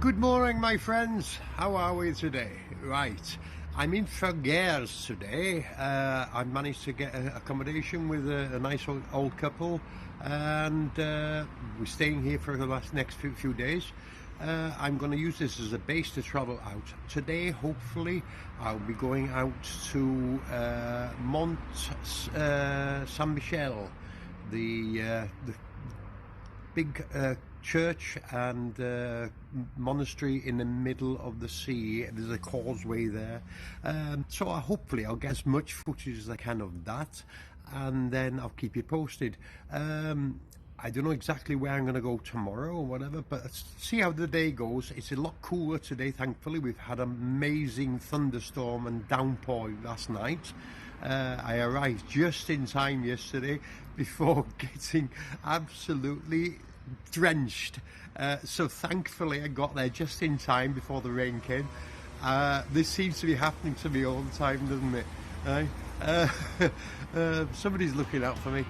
Good morning, my friends. How are we today? Right, I'm in BONKERS today. I managed to get accommodation with a nice old couple, and we're staying here for the next few days. I'm going to use this as a base to travel out. Today, hopefully, I'll be going out to Mont, Michel, the big church and monastery in the middle of the sea. There's a causeway there, so hopefully I'll get as much footage as I can of that, and then I'll keep you posted. I don't know exactly where I'm going to go tomorrow or whatever, but let's see how the day goes. It's a lot cooler today, thankfully. We've had an amazing thunderstorm and downpour last night. I arrived just in time yesterday before getting absolutely drenched, so thankfully I got there just in time before the rain came. This seems to be happening to me all the time, doesn't it? Somebody's looking out for me.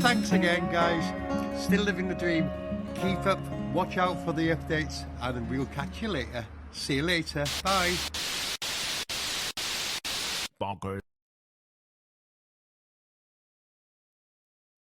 thanks again, guys. Still living the dream. Keep up, watch out for the updates, and we'll catch you later. See you later. Bye. Bonkers.